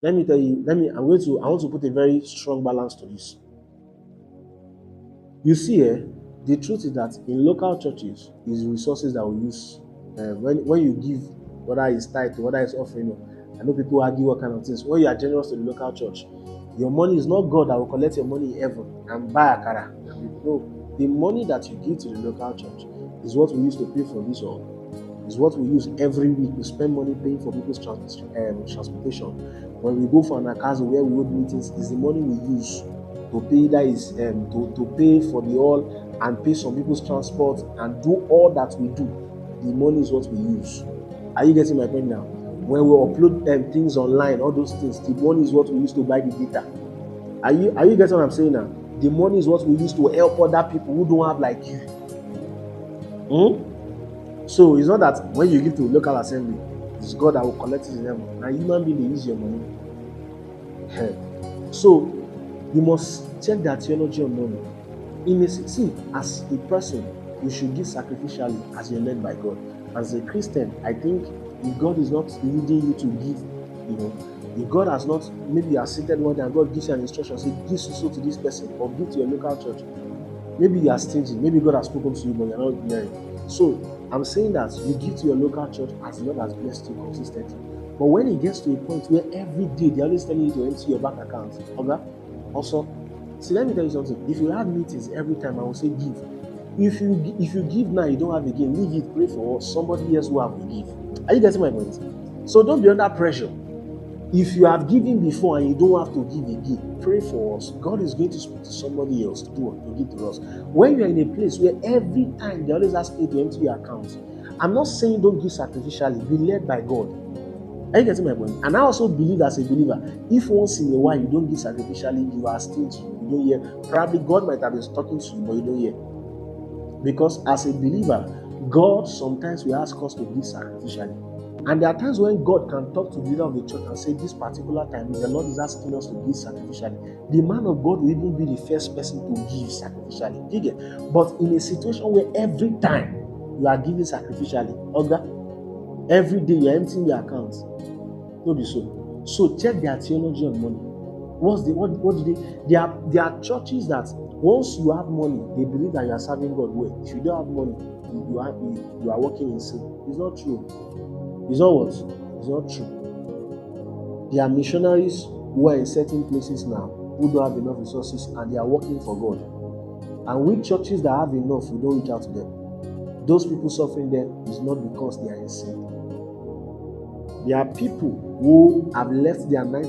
Let me tell you, I want to put a very strong balance to this. You see, the truth is that in local churches is resources that we use. When you give, whether it's tithe, whether it's offering, I know people argue what kind of things. When you are generous to the local church, your money is not God that will collect your money in heaven and buy a car. No, the money that you give to the local church is what we use to pay for this all. Is what we use every week. We spend money paying for people's transportation. When we go for an akazo where we hold meetings, is the money we use to pay, that is to pay for the all and pay some people's transport and do all that we do. The money is what we use. Are you getting my point now? When we upload things online, all those things, the money is what we use to buy the data. Are you getting what I'm saying now? The money is what we use to help other people who don't have like you. So it's not that when you give to local assembly, it's God that will collect it in heaven. Now human being, they use your money. So you must check the theology of money. See, as a person, you should give sacrificially as you're led by God. As a Christian, I think if God is not leading you to give, if God has not, maybe you are seated one day and God gives you an instruction, say, give so to this person or give to your local church. Maybe you are stingy. Maybe God has spoken to you, but you're not hearing. So I'm saying that you give to your local church as the Lord has blessed you consistently. But when it gets to a point where every day they're always telling you to empty your bank account, okay? Also, see, let me tell you something. If you have meetings every time, I will say give. If you give now, you don't have again, leave it, pray for somebody else who have to give. Are you getting my point? So don't be under pressure. If you have given before and you don't have to give again, pray for us. God is going to speak to somebody else to give to us. When you are in a place where every time they always ask you to empty your account, I'm not saying don't give sacrificially, be led by God. Are you getting my point? And I also believe as a believer, if once in a while you don't give sacrificially, you are stingy, you don't hear. Probably God might have been talking to you, but you don't hear. Because as a believer, God sometimes will ask us to give sacrificially. And there are times when God can talk to the leader of the church and say, this particular time, the Lord is asking us to give sacrificially. The man of God will even be the first person to give sacrificially. You get? But in a situation where every time you are giving sacrificially, every day you're emptying your accounts, no be so. So check their theology on money. What do they? There are churches that once you have money, they believe that you are serving God well. If you don't have money, you are working in sin. It's not true. It's not what? It's not true. There are missionaries who are in certain places now who don't have enough resources and they are working for God. And with churches that have enough, we don't reach out to them. Those people suffering there is not because they are in sin. There are people who have left their 9